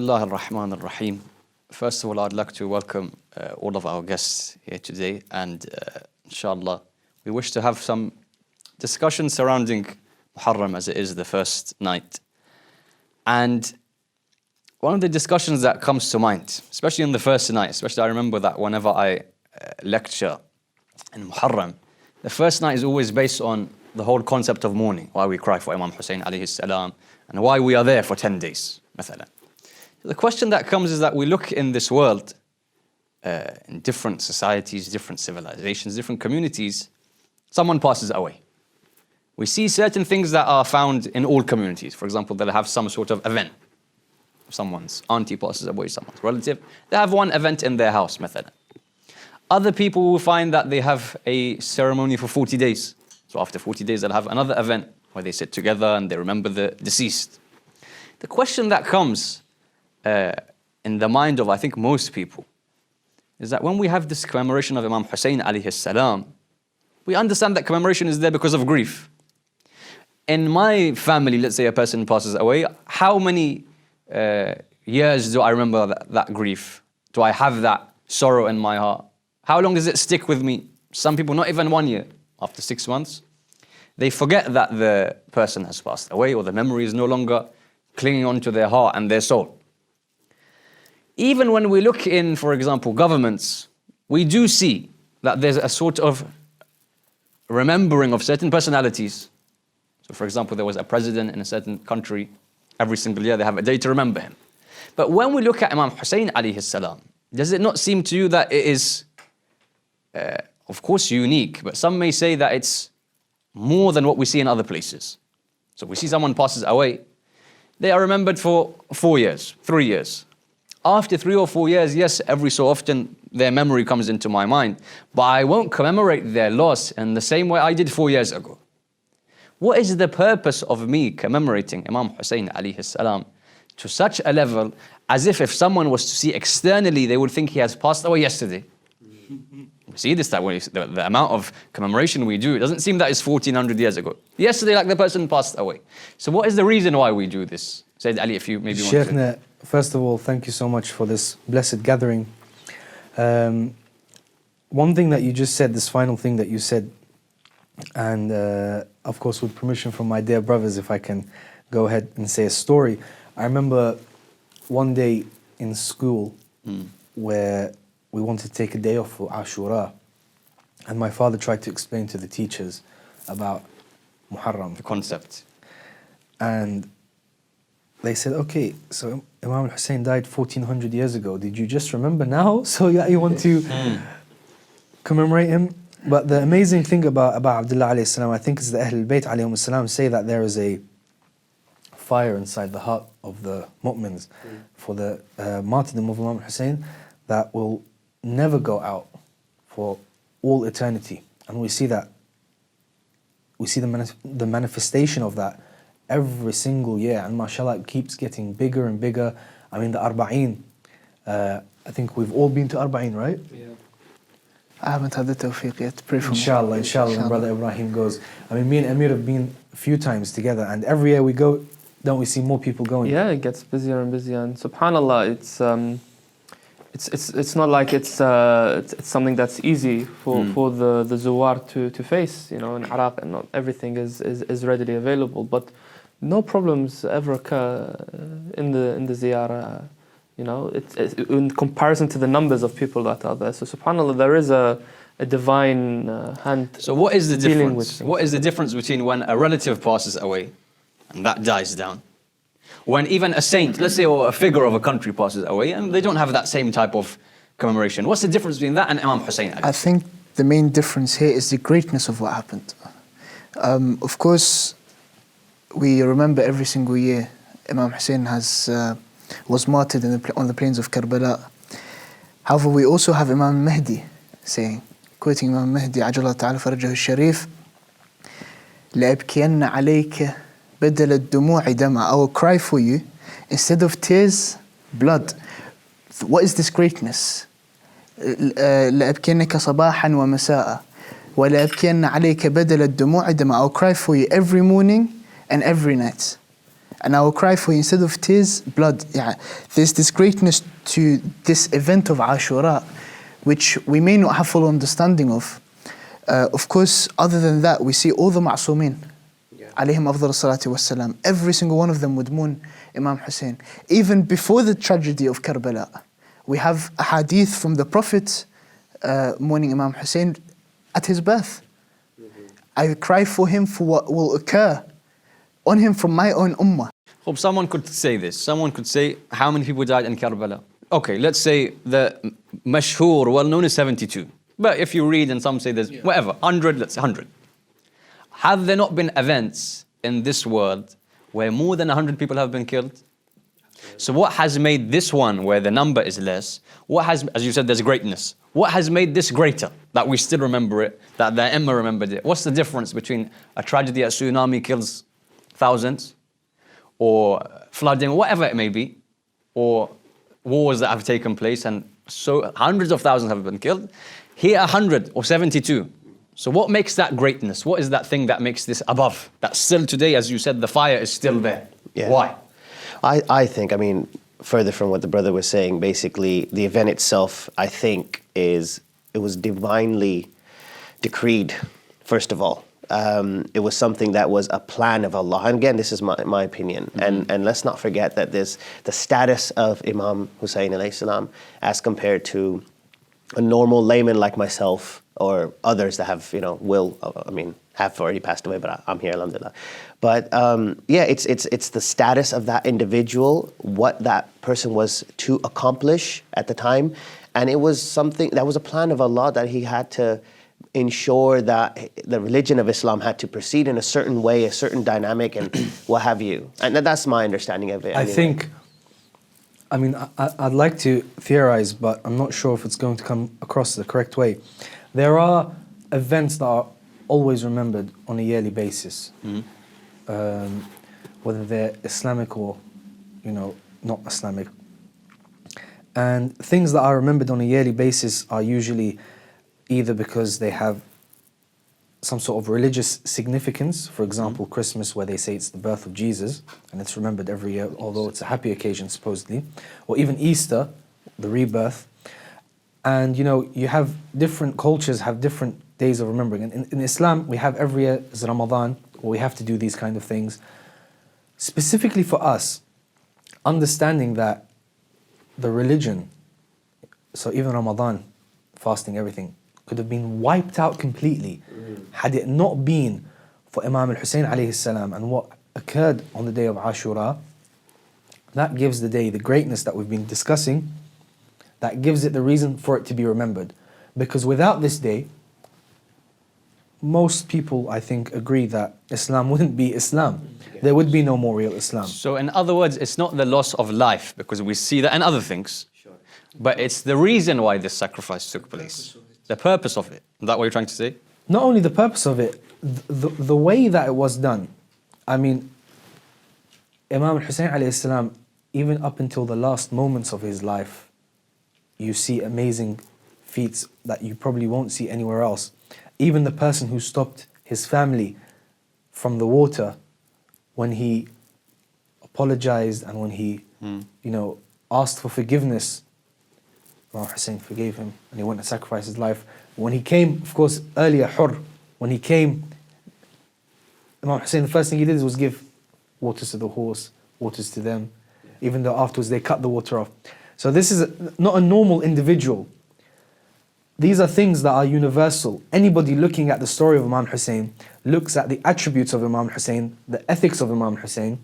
Bismillah ar-Rahman ar-Rahim. First of all, I'd like to welcome all of our guests here today, and inshallah, we wish to have some discussion surrounding Muharram, as it is the first night. And one of the discussions that comes to mind, especially on the first night, especially I remember that whenever I lecture in Muharram, the first night is always based on the whole concept of mourning, why we cry for Imam Hussain alayhi salam, and why we are there for 10 days, مثلا. The question that comes is that we look in this world, in different societies, different civilizations, different communities, someone passes away. We see certain things that are found in all communities. For example, they'll have some sort of event. Someone's auntie passes away, someone's relative. They have one event in their house, مثلا. Other people will find that they have a ceremony for 40 days. So after 40 days, they'll have another event where they sit together and they remember the deceased. The question that comes in the mind of, I think, most people is that when we have this commemoration of Imam Hussain alayhi salam, we understand that commemoration is there because of grief. In my family, let's say a person passes away, how many years do I remember that grief? Do I have that sorrow in my heart? How long does it stick with me? Some people, not even 1 year. After 6 months, they forget that the person has passed away, or the memory is no longer clinging onto their heart and their soul. Even when we look in, for example, governments, we do see that there's a sort of remembering of certain personalities. So, for example, there was a president in a certain country. Every single year they have a day to remember him. But when we look at Imam Hussain alayhi salam, does it not seem to you that it is, of course, unique, but some may say that it's more than what we see in other places? So we see someone passes away, they are remembered for 4 years, 3 years. After 3 or 4 years, yes, every so often their memory comes into my mind, but I won't commemorate their loss in the same way I did 4 years ago. What is the purpose of me commemorating Imam Hussain alayhi salam to such a level as if someone was to see externally, they would think he has passed away yesterday? We see this that way, the amount of commemoration we do, it doesn't seem that it's 1400 years ago. Yesterday, like the person passed away. So what is the reason why we do this? Sayyid Ali, if you maybe want to... Shaykhna, first of all, thank you so much for this blessed gathering. One thing that you just said, this final thing that you said, and of course with permission from my dear brothers, if I can go ahead and say a story. I remember one day in school where we wanted to take a day off for Ashura, and my father tried to explain to the teachers about Muharram, the concept. And they said, okay, so Imam Hussain died 1400 years ago. Did you just remember now? So yeah, you want to commemorate him? But the amazing thing about Abdullah alayhi salam, I think, is the Ahlulbayt alayhi salam say that there is a fire inside the heart of the mu'mins for the martyrdom of Imam Hussain that will never go out for all eternity. And we see that, we see the manifestation of that every single year, and mashallah, it keeps getting bigger and bigger. I mean, the Arba'een, I think we've all been to Arba'een, right? Yeah. I haven't had the tawfiq yet. Pray for me. Inshallah, Brother Ibrahim goes. I mean, me and Amir have been a few times together, and every year we go, don't we see more people going? Yeah, it gets busier and busier, and subhanallah, it's not like it's something that's easy for the Zuwar to face. You know, in Iraq, and not everything is readily available, but no problems ever occur in the ziyarah. You know, it's in comparison to the numbers of people that are there. So subhanallah, there is a divine hand. So what is the dealing difference? with What is the difference between when a relative passes away and that dies down, when even a saint, let's say, or a figure of a country passes away and they don't have that same type of commemoration? What's the difference between that and Imam Hussain? I think the main difference here is the greatness of what happened. Of course, we remember every single year Imam Hussain was martyred on the plains of Karbala. However, we also have Imam Mahdi saying, quoting Imam Mahdi, عجل تعالى فرجه الشريف, لأبكين عليك بدل الدموع دمع. I will cry for you instead of tears, blood. What is this greatness? لأبكينك صباحا ومساء ولأبكين عليك بدل الدموع دمع. I will cry for you every morning and every night. and I will cry for you instead of tears, blood. Yeah, there's this greatness to this event of Ashura, which we may not have full understanding of. Of course, other than that, we see all the ma'sumin, alayhim afdal salatu wassalam. Every single one of them would mourn Imam Hussain. Even before the tragedy of Karbala, we have a hadith from the Prophet mourning Imam Hussain at his birth. I cry for him for what will occur on him from my own ummah. Hope someone could say this. Someone could say, how many people died in Karbala? Okay, let's say the mashhur, well-known is 72. But if you read and some say there's whatever, 100, let's say 100. Have there not been events in this world where more than 100 people have been killed? So what has made this one, where the number is less, what has, as you said, there's greatness. What has made this greater, that we still remember it, that the Emma remembered it? What's the difference between a tragedy, a tsunami kills thousands, or flooding, whatever it may be, or wars that have taken place and so hundreds of thousands have been killed? Here 100 or 72. So what makes that greatness? What is that thing that makes this above? That still today, as you said, the fire is still there. Yeah. Why? I think, I mean, further from what the brother was saying, basically the event itself, I think, it was divinely decreed, first of all. It was something that was a plan of Allah. And again, this is my opinion. Mm-hmm. And let's not forget that there's the status of Imam Hussain alayhi salam as compared to a normal layman like myself or others that have, have already passed away, but I'm here, alhamdulillah. But it's the status of that individual, what that person was to accomplish at the time. And it was something, that was a plan of Allah that he had to ensure that the religion of Islam had to proceed in a certain way, a certain dynamic and what have you. And that's my understanding of it. Anyway. I'd like to theorize, but I'm not sure if it's going to come across the correct way. There are events that are always remembered on a yearly basis, whether they're Islamic or, not Islamic. And things that are remembered on a yearly basis are usually either because they have some sort of religious significance, for example, Christmas, where they say it's the birth of Jesus, and it's remembered every year, although it's a happy occasion, supposedly, or even Easter, the rebirth. And, you have different cultures, have different days of remembering. And in Islam, we have every year is Ramadan, where we have to do these kind of things. Specifically for us, understanding that the religion, so even Ramadan, fasting, everything, could have been wiped out completely had it not been for Imam Hussain alayhi salam and what occurred on the day of Ashura. That gives the day the greatness that we've been discussing. That gives it the reason for it to be remembered. Because without this day, most people, I think, agree that Islam wouldn't be Islam. There would be no more real Islam. So in other words, it's not the loss of life, because we see that and other things, but it's the reason why this sacrifice took place. The purpose of it. Is that what you're trying to say? Not only the purpose of it, the way that it was done. Imam Hussain alayhi salam, even up until the last moments of his life, you see amazing feats that you probably won't see anywhere else. Even the person who stopped his family from the water when he apologized and when he, asked for forgiveness, Imam Hussain forgave him and he went and sacrificed his life. When he came, of course, earlier, Hur, when he came, Imam Hussain, the first thing he did was give waters to the horse, waters to them, even though afterwards they cut the water off. So this is not a normal individual. These are things that are universal. Anybody looking at the story of Imam Hussain looks at the attributes of Imam Hussain, the ethics of Imam Hussain.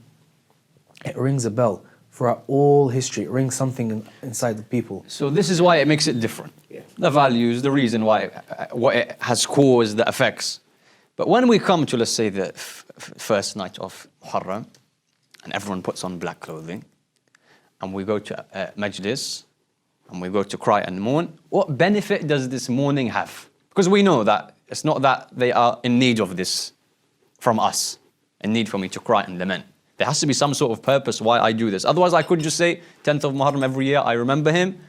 It rings a bell. Throughout all history, it rings something inside the people. So this is why it makes it different. The values, the reason why, what it has caused, the effects. But when we come to, let's say, the first night of Muharram, and everyone puts on black clothing, and we go to a majalis, and we go to cry and mourn, what benefit does this mourning have? Because we know that it's not that they are in need of this from us, in need for me to cry and lament. There has to be some sort of purpose why I do this. Otherwise, I could just say, 10th of Muharram every year, I remember him,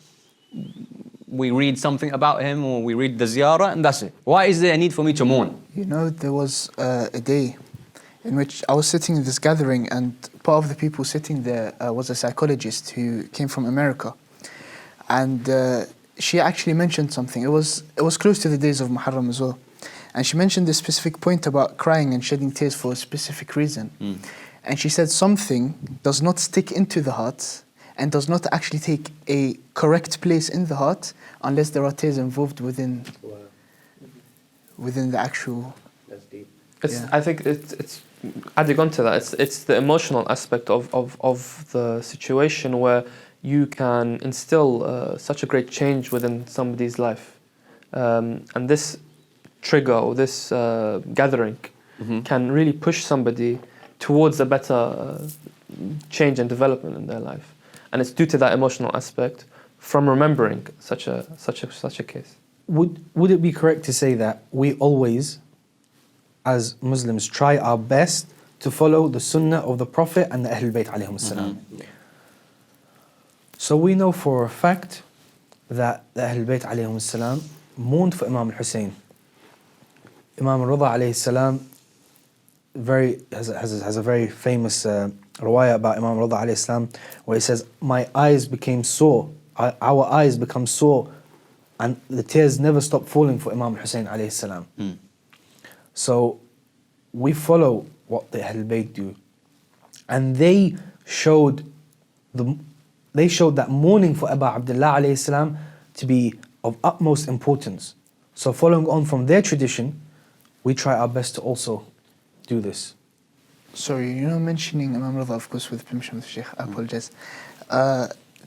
we read something about him, or we read the ziyarah, and that's it. Why is there a need for me to mourn? There was a day in which I was sitting in this gathering, and part of the people sitting there was a psychologist who came from America, and she actually mentioned something. It was close to the days of Muharram as well, and she mentioned this specific point about crying and shedding tears for a specific reason. And she said something does not stick into the heart and does not actually take a correct place in the heart unless there are tears involved within the actual. That's deep. I think it's adding on to that. It's the emotional aspect of the situation where you can instill such a great change within somebody's life, and this trigger or this gathering can really push somebody towards a better change and development in their life, and it's due to that emotional aspect from remembering such a case. Would it be correct to say that we always, as Muslims, try our best to follow the Sunnah of the Prophet and the Ahlulbayt alayhim salam? So we know for a fact that the Ahlulbayt alayhim salam mourned for Imam Hussain. Imam Rida alayhi salam has a very famous riwayah about Imam Rida alayhi salam, where he says, "My eyes became sore, our eyes become sore, and the tears never stopped falling for Imam Hussain alayhi salam." So we follow what the Ahlul Bayt do, and they showed that mourning for Abu Abdullah alayhi salam to be of utmost importance. So following on from their tradition, we try our best to also do this. Sorry, mentioning Imam Rida, of course, with permission of the Sheikh, I apologize.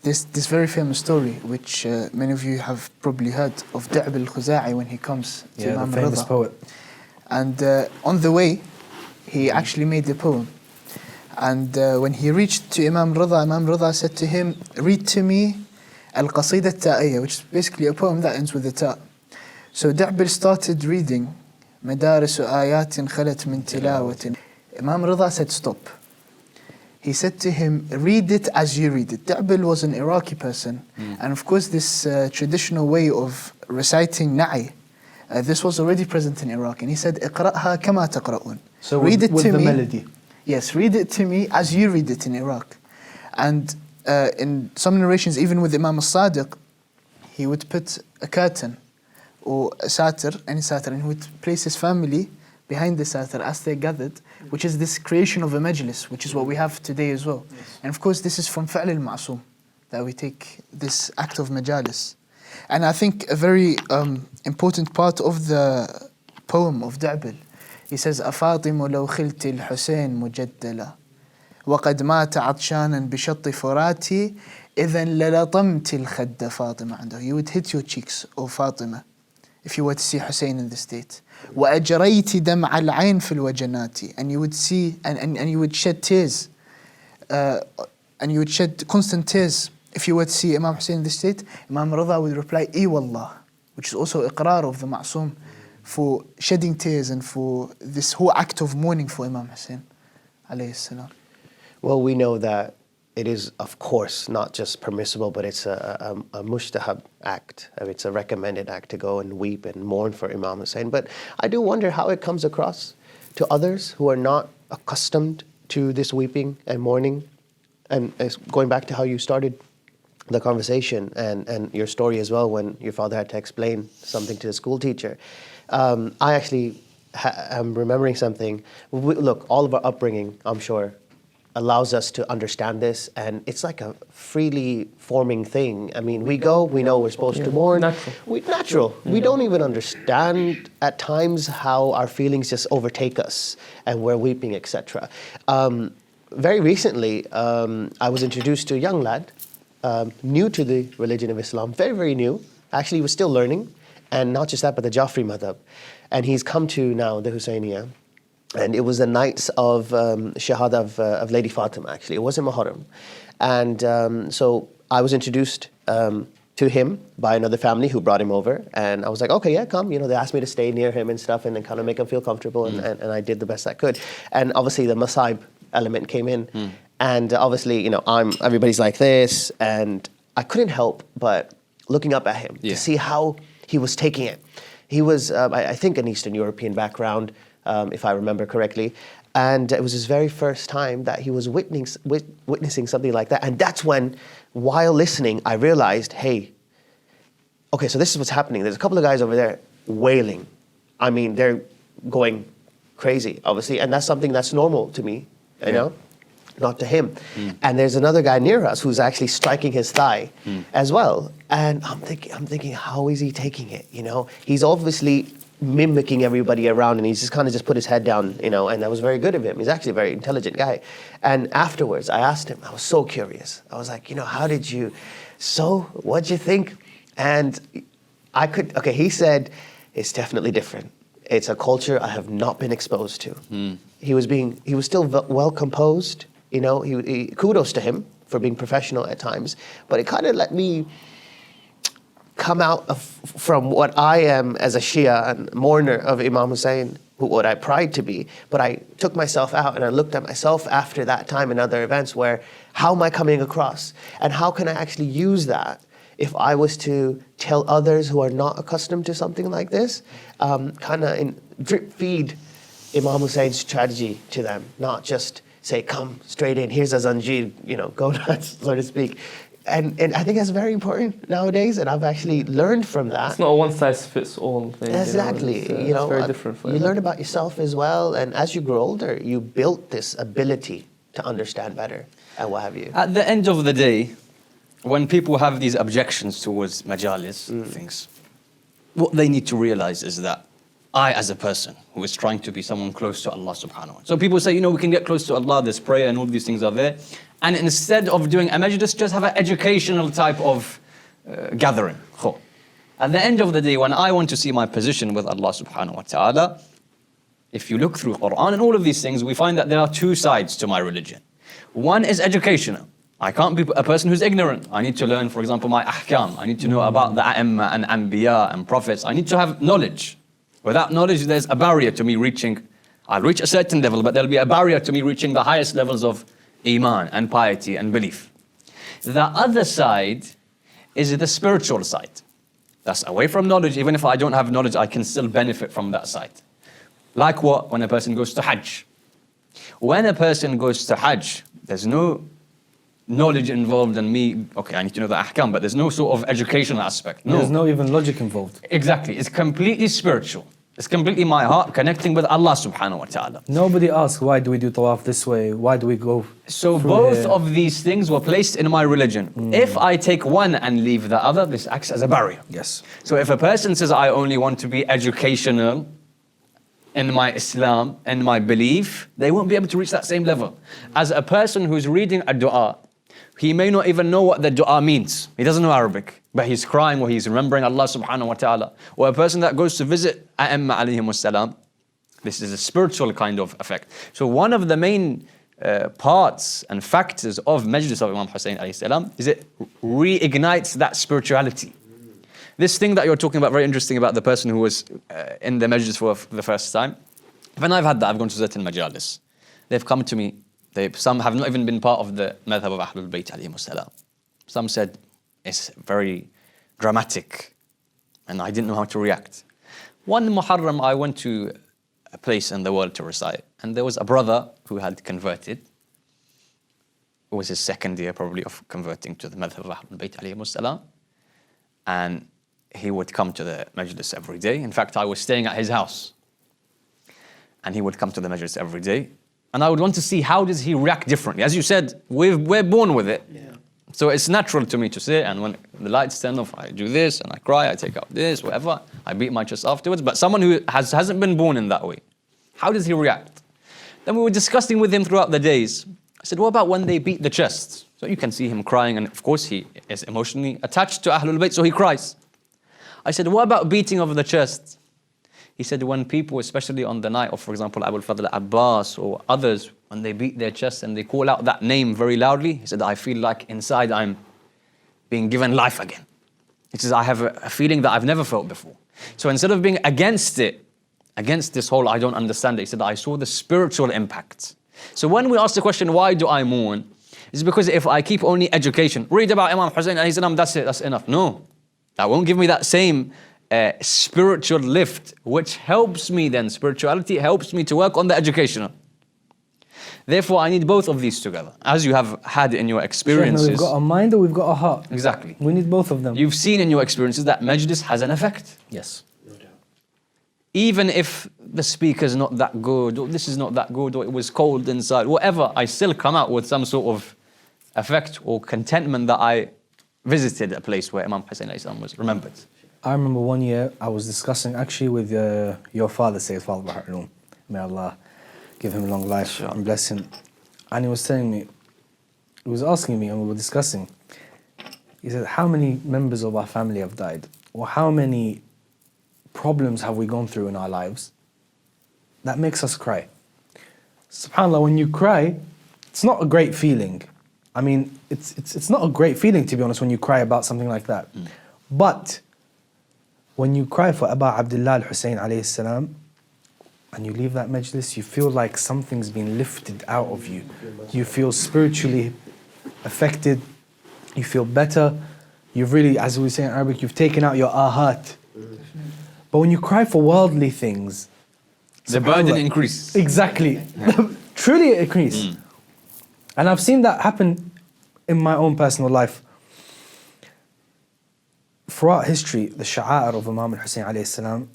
This very famous story, which many of you have probably heard, of Da'b al-Khuza'i when he comes to Imam the famous Rida. poet. And on the way, he actually made a poem. And when he reached to Imam Rida said to him, "Read to me Al-Qasida Ta'iyya," which is basically a poem that ends with a ta'. So Da'b started reading, "Madarisu ayatin khalat min tilawatin." Imam Rida said, "Stop." He said to him, "Read it as you read it." Da'b was an Iraqi person. And of course this traditional way of reciting na'i, this was already present in Iraq. And he said, "Iqra'ha kama taqra'un." So read it with to the me. melody. Yes, read it to me as you read it in Iraq. And in some narrations, even with Imam al-Sadiq, he would put a curtain or a satir, any satir, and he would place his family behind the satir as they gathered, which is this creation of a majalis, which is what we have today as well. Yes. And of course, this is from Fa'l al-Ma'soom, that we take this act of majalis. And I think a very important part of the poem of Da'b, he says, "أفاطم لو خلت الحسين مجدلا وقد مات عطشانا بشط فراتي إذا للطمت الخد فاطمة عنده." You would hit your cheeks, O Fatima, if you were to see Hussein in the state. وأجريت دمع العين في الوجنات, and you would see and you would shed tears, and you would shed constant tears if you were to see Imam Hussein in the state. Imam Rida would reply, "I wallah," which is also iqrar of the Ma'soom, for shedding tears and for this whole act of mourning for Imam Hussain alayhi salam. Well, we know that it is, of course, not just permissible, but it's a mustahab act. I mean, it's a recommended act to go and weep and mourn for Imam Hussain. But I do wonder how it comes across to others who are not accustomed to this weeping and mourning. And going back to how you started the conversation and your story as well, when your father had to explain something to the school teacher. I actually am remembering something. Look, all of our upbringing, I'm sure, allows us to understand this, and it's like a freely forming thing. I mean, we know we're supposed to mourn. Natural. We don't even understand at times how our feelings just overtake us and we're weeping, etc. Very recently, I was introduced to a young lad, new to the religion of Islam, very, very new. Actually, he was still learning. And not just that, but the Jafri madhab. And he's come to now the Hussainiyah. And it was the nights of Shahada of Lady Fatima, actually. It wasn't Muharram. And so I was introduced to him by another family who brought him over. And I was like, okay, yeah, come. They asked me to stay near him and stuff and then kind of make him feel comfortable. And I did the best I could. And obviously the Masaib element came in. And obviously, everybody's like this. And I couldn't help but looking up at him to see how he was taking it. He was, I think, an Eastern European background, if I remember correctly. And it was his very first time that he was witnessing something like that. And that's when, while listening, I realized, hey, okay, so this is what's happening. There's a couple of guys over there wailing. I mean, they're going crazy, obviously. And that's something that's normal to me, you know, not to him. And there's another guy near us who's actually striking his thigh as well. And I'm thinking, how is he taking it? You know, he's obviously mimicking everybody around, and he's just kind of just put his head down, you know, and that was very good of him. He's actually a very intelligent guy. And afterwards, I asked him, I was so curious. I was like, you know, what'd you think? And he said, it's definitely different. It's a culture I have not been exposed to. He was still well composed, you know, kudos to him for being professional at times, but it kind of let me come out from what I am as a Shia and mourner of Imam Hussain, what I pride to be, but I took myself out and I looked at myself after that time in other events where, how am I coming across? And how can I actually use that if I was to tell others who are not accustomed to something like this, kind of drip feed Imam Hussein's tragedy to them, not just say, come straight in, here's a zanjir, you know, go nuts, so to speak. And I think that's very important nowadays, and I've actually learned from that. It's not a one-size-fits-all thing. Exactly. It's very different for you learn about yourself as well, and as you grow older, you build this ability to understand better and what have you. At the end of the day, when people have these objections towards majalis, things, what they need to realize is that I, as a person who is trying to be someone close to Allah subhanahu wa ta'ala. So people say, you know, we can get close to Allah, there's prayer and all these things are there. And instead of doing a majlis, just have an educational type of gathering. At the end of the day, when I want to see my position with Allah subhanahu wa ta'ala, if you look through Quran and all of these things, we find that there are two sides to my religion. One is educational. I can't be a person who's ignorant. I need to learn, for example, my ahkam. I need to know about the a'imma and anbiya and prophets. I need to have knowledge. Without knowledge, there's a barrier to me reaching. I'll reach a certain level, but there'll be a barrier to me reaching the highest levels of iman and piety and belief. The other side is the spiritual side. That's away from knowledge. Even if I don't have knowledge, I can still benefit from that side. Like what? When a person goes to Hajj. When a person goes to Hajj, there's no knowledge involved in me. Okay, I need to know the ahkam, but there's no sort of educational aspect. No. There's no even logic involved. Exactly. It's completely spiritual. It's completely my heart connecting with Allah subhanahu wa ta'ala. Nobody asks, why do we do tawaf this way? Why do we go So through both here? of these things were placed in my religion. If I take one and leave the other, this acts as a barrier. Yes. So if a person says, I only want to be educational in my Islam and my belief, they won't be able to reach that same level. As a person who's reading a dua, he may not even know what the dua means. He doesn't know Arabic, but he's crying or he's remembering Allah subhanahu wa ta'ala. Or a person that goes to visit A'imma alayhim wassalam, this is a spiritual kind of effect. So one of the main parts and factors of Majlis of Imam Hussain alayhi salam is it reignites that spirituality. This thing that you're talking about, very interesting about the person who was in the Majlis for the first time. When I've had that, I've gone to certain majalis. They've come to me. Some have not even been part of the madhab of Ahlulbayt alayhim salam. Some said it's very dramatic and I didn't know how to react. One Muharram, I went to a place in the world to recite, and there was a brother who had converted. It was his second year probably of converting to the madhab of Ahlulbayt alayhim salam. And he would come to the majlis every day. In fact, I was staying at his house. And he would come to the majlis every day. And I would want to see how does he react differently. As you said, we're born with it. Yeah. So it's natural to me to say, and when the lights turn off, I do this, and I cry, I take out this, whatever. I beat my chest afterwards. But someone who hasn't been born in that way, how does he react? Then we were discussing with him throughout the days. I said, what about when they beat the chest? So you can see him crying, and of course he is emotionally attached to Ahlulbayt, so he cries. I said, what about beating of the chest? He said, when people, especially on the night of, for example, Abul Fadl Abbas or others, when they beat their chest and they call out that name very loudly, he said, I feel like inside I'm being given life again. He says, I have a feeling that I've never felt before. So instead of being against it, against this whole, I don't understand it, he said, I saw the spiritual impact. So when we ask the question, why do I mourn? It's because if I keep only education, read about Imam Hussain, that's it, that's enough. No, that won't give me that same spiritual lift, which helps me then. Spirituality helps me to work on the educational. Therefore, I need both of these together, as you have had in your Shaykhna, experiences. we've got a mind or we've got a heart. Exactly. We need both of them. You've seen in your experiences that majlis has an effect. Yes. Even if the speaker's not that good, or this is not that good, or it was cold inside, whatever, I still come out with some sort of effect or contentment that I visited a place where Imam Hussain was remembered. I remember one year I was discussing actually with your father, Sayyid Father Bahar Ulum. May Allah give him long life and bless him. And he was telling me, he was asking me and we were discussing. He said, how many members of our family have died? Or how many problems have we gone through in our lives that makes us cry? SubhanAllah, when you cry, it's not a great feeling. I mean, it's not a great feeling, to be honest, when you cry about something like that. But when you cry for Aba Abdullah al-Hussein alayhi salam, and you leave that majlis, you feel like something's been lifted out of you. You feel spiritually affected. You feel better. You've really, as we say in Arabic, you've taken out your ahat. But when you cry for worldly things, The burden increases. exactly, truly it increases. And I've seen that happen in my own personal life. Throughout history, the sha'a'ir of Imam Hussain alayhi salam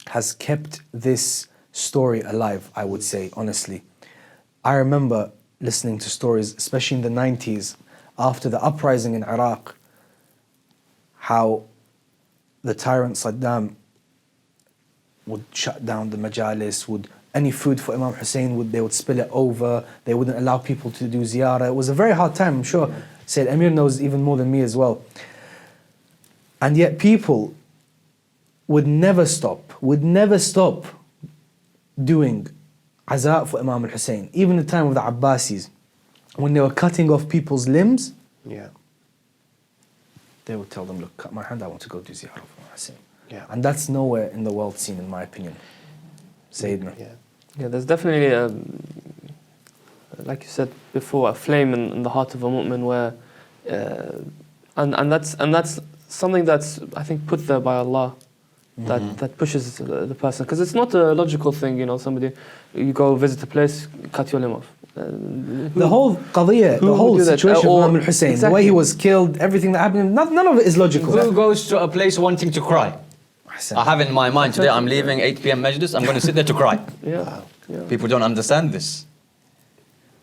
has kept this story alive, I would say, honestly. I remember listening to stories, especially in the 90s, after the uprising in Iraq, how the tyrant Saddam would shut down the majalis, any food for Imam Hussain, they would spill it over, they wouldn't allow people to do ziyarah. It was a very hard time, I'm sure Sayyid Amir knows even more than me as well. And yet people would never stop doing azaa for Imam al-Hussein. Even the time of the Abbasis, when they were cutting off people's limbs, they would tell them, look, cut my hand, I want to go do ziyarah for Imam Hussein. And that's nowhere in the world seen, in my opinion. Sayyidina. Yeah, there's definitely, like you said before, a flame in the heart of a mu'min where, and that's something that's, I think, put there by Allah, that pushes the person. Because it's not a logical thing, somebody, you go visit a place, cut your limb off. The whole qadiyya, the whole situation of Imam al-Hussein, the way he was killed, everything that happened, none of it is logical. Who goes to a place wanting to cry? I have in my mind today, I'm leaving 8 p.m. majlis, I'm going to sit there to cry. Yeah. People don't understand this.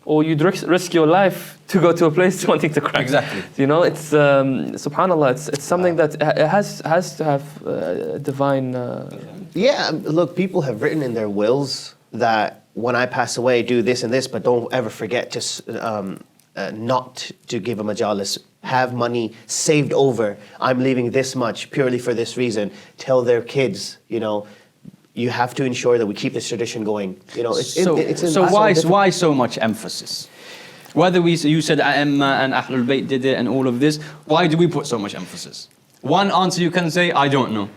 Or you'd risk your life to go to a place wanting to cry. Exactly. It's subhanallah, it's something that it has to have divine. Yeah, look, people have written in their wills that when I pass away, do this and this, but don't ever forget to not to give a majalis. Have money saved over. I'm leaving this much purely for this reason. Tell their kids, you have to ensure that we keep this tradition going. So why so much emphasis? Whether you said A'imma and Ahlulbayt did it and all of this, why do we put so much emphasis? One answer you can say, I don't know.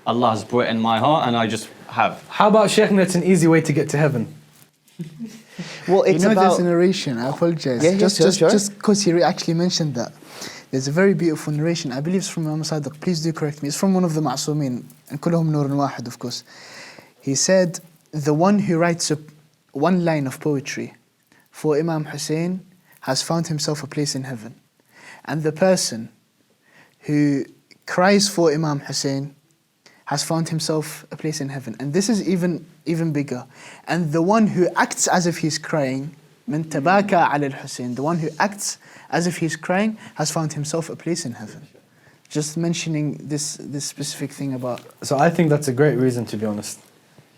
Allah has put it in my heart and I just have. How about Shaykhna, it's an easy way to get to heaven? Well, it's there's a narration, I apologize. Just because he actually mentioned that. There's a very beautiful narration, I believe it's from Imam Sadiq, please do correct me. It's from one of the Ma'sumin, and كلهم نور واحد, of course. He said, the one who writes one line of poetry for Imam Hussain has found himself a place in heaven. And the person who cries for Imam Hussain has found himself a place in heaven. And this is even bigger. And the one who acts as if he's crying, من تباكى على الحسين, the one who acts as if he's crying has found himself a place in heaven. Just mentioning this specific thing about. So I think that's a great reason, to be honest.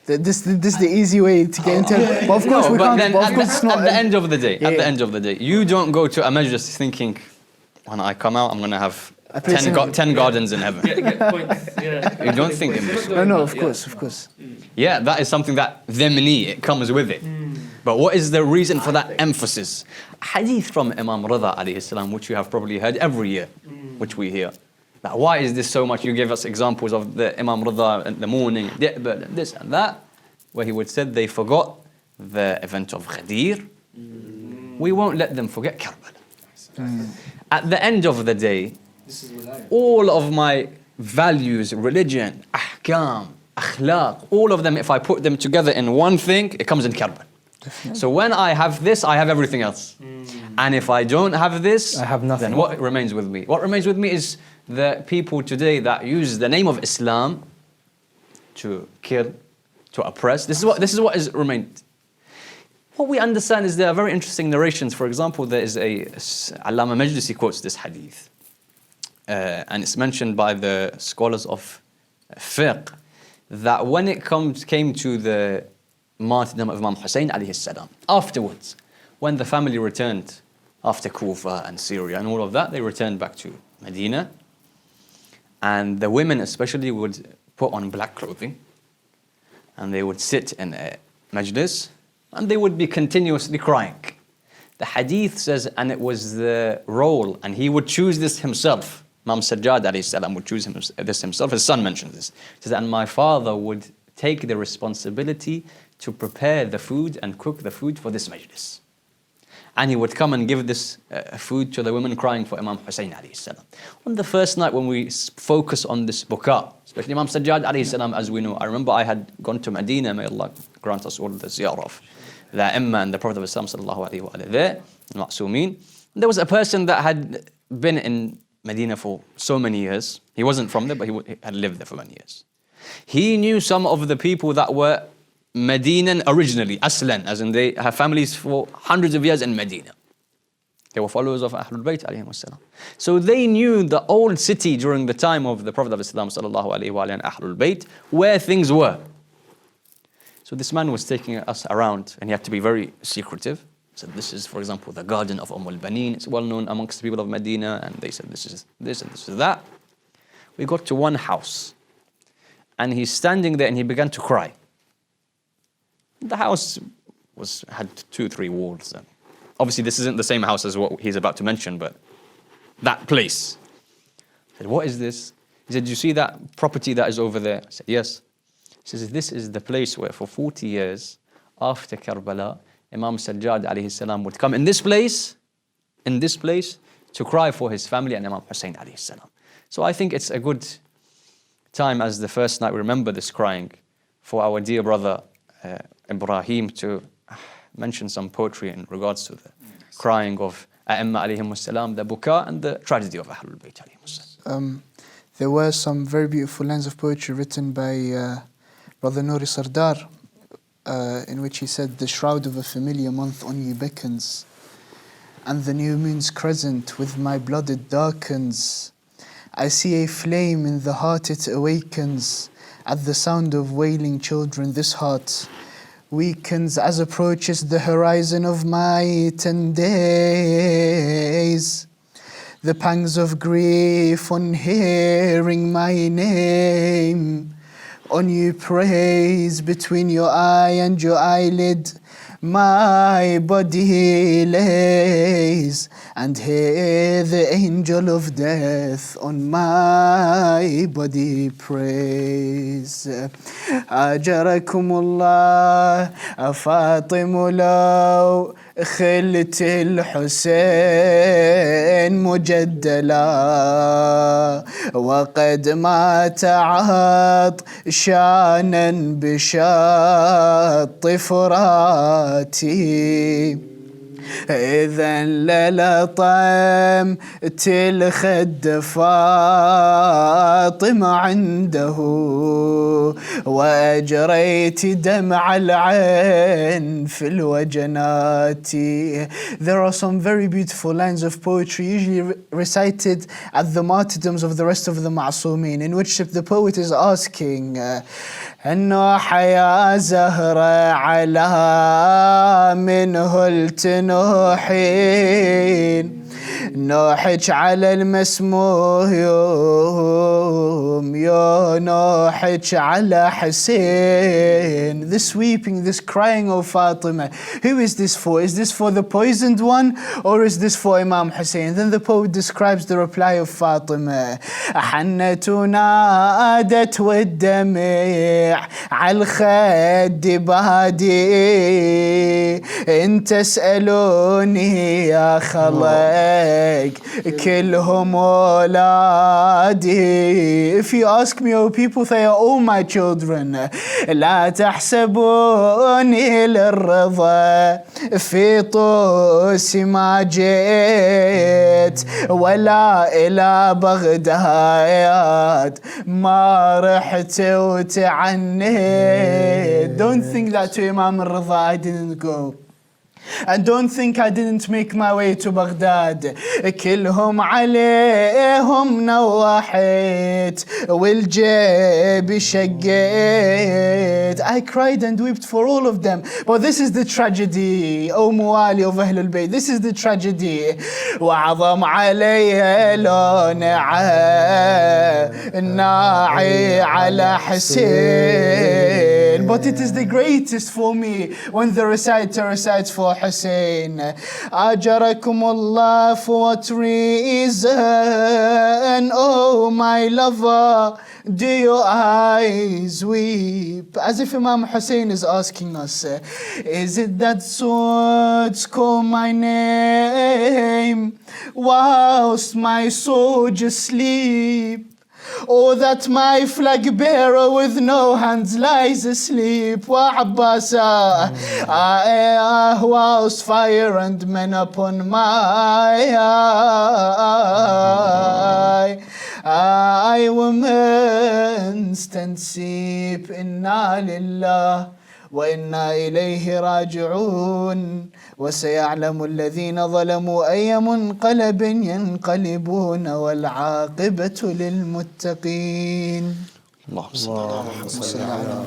This is the easy way to get into it. But of course we can't. Then at the end of the day, you don't go to a majlis thinking, when I come out, I'm going to have 10 gardens in heaven. You don't think in this. No, of course. Yeah, that is something that it comes with it. But what is the reason for that emphasis? Hadith from Imam Rida alayhi salam, which you have probably heard every year, which we hear. Now, why is this so much? You give us examples of the Imam Rida in the morning, this and that, where he would say they forgot the event of Ghadir. We won't let them forget Karbala. At the end of the day, all of my values, religion, ahkam, akhlaq, all of them, if I put them together in one thing, it comes in Karbala. So when I have this, I have everything else. And if I don't have this, I have nothing. then what remains with me? What remains with me is the people today that use the name of Islam to kill, to oppress. This is what is remained. What we understand is there are very interesting narrations. For example, there is Allama Majlisi quotes this hadith. And it's mentioned by the scholars of fiqh that when it came to the martyrdom of Imam Hussain alayhi salam, afterwards, when the family returned after Kufa and Syria and all of that, they returned back to Medina. And the women especially would put on black clothing and they would sit in a majlis and they would be continuously crying. The hadith says, and it was the role, and he would choose this himself. Imam Sajjad alayhi salam would choose this himself. His son mentions this. He says, and my father would take the responsibility to prepare the food and cook the food for this majlis. And he would come and give this food to the women crying for Imam Hussain alayhi salam. On the first night when we focus on this buka, especially Imam Sajjad alayhi salam, as we know, I remember I had gone to Medina, may Allah grant us all the ziyarah of the Imam and the Prophet of Islam sallallahu alayhi wa alayhi there, Ma'sumeen. There was a person that had been in Medina for so many years. He wasn't from there, but he had lived there for many years. He knew some of the people that were Medinan originally, Aslan, as in they have families for hundreds of years in Medina. They were followers of Ahlulbayt alayhim wassalam. So they knew the old city during the time of the Prophet of Islam sallallahu alayhi wa alayhi and Ahlulbayt, where things were. So this man was taking us around and he had to be very secretive. So this is, for example, the garden of al-Banin. It's well known amongst the people of Medina, and they said this is this and this is that. We got to one house and he's standing there and he began to cry. The house had 2-3 walls. And obviously this isn't the same house as what he's about to mention, but that place. I said, what is this? He said, do you see that property that is over there? I said, yes. He says, this is the place where for 40 years after Karbala, Imam Sajjad alayhi salam would come in this place, to cry for his family and Imam Hussain alayhi salam. So I think it's a good time as the first night we remember this crying for our dear brother Ibrahim to mention some poetry in regards to the crying of A'imma alayhim salam, the buka and the tragedy of Ahlulbayt alayhim salam. There were some very beautiful lines of poetry written by Brother Nouri Sardar, in which he said, the shroud of a familiar month on you beckons, and the new moon's crescent with my blood it darkens. I see a flame in the heart it awakens, at the sound of wailing children this heart weakens as approaches the horizon of my 10 days. The pangs of grief on hearing my name, on you praise between your eye and your eyelid, my body lays, and hear the angel of death on my body prays. أجركم الله فاطم لو خلت الحسين مجدلا وقد مات عطشانا بشط فراتي إذا للطم الخد فاطمة عنده وأجريت دمع العين في الوجنات. There are some very beautiful lines of poetry usually recited at the martyrdoms of the rest of the Ma'sumeen, in which the poet is asking النوح يا زهرة على منه التنوحين نوحك على المسموم يا نوحك على حسين. This weeping, this crying of Fatima, who is this for? Is this for the poisoned one or is this for Imam Hussain? Then the poet describes the reply of Fatima. حنت ونادت والدمع على الخد بادي إن تسألوني يا خلق كلهم أولادي. If you ask me, oh people, they are all my children. لا تحسبوني للرضا في طوس ما جيت ولا إلى بغداد ما رحت وتعنيت. Don't think that to Imam al-Rida I didn't go. And don't think I didn't make my way to Baghdad. كلهم عليهم نوحت والجيب شقيت. I cried and wept for all of them. But this is the tragedy, O موالي of Ahlulbayt. This is the tragedy. وعظم علي لون الناعي على حسين. But it is the greatest for me when the reciter recites for Hussain. أجركم الله, for what reason, oh my lover, do your eyes weep? As if Imam Hussain is asking us, is it that swords call my name whilst my soldiers sleep? Or that my flag bearer with no hands lies asleep? Wa-Abbasa, whilst fire and men upon my eye, women stand steep. Inna lillah wa inna ilayhi raji'un. وسيعلم الذين ظلموا أي منقلب ينقلبون والعاقبة للمتقين. اللهم صل على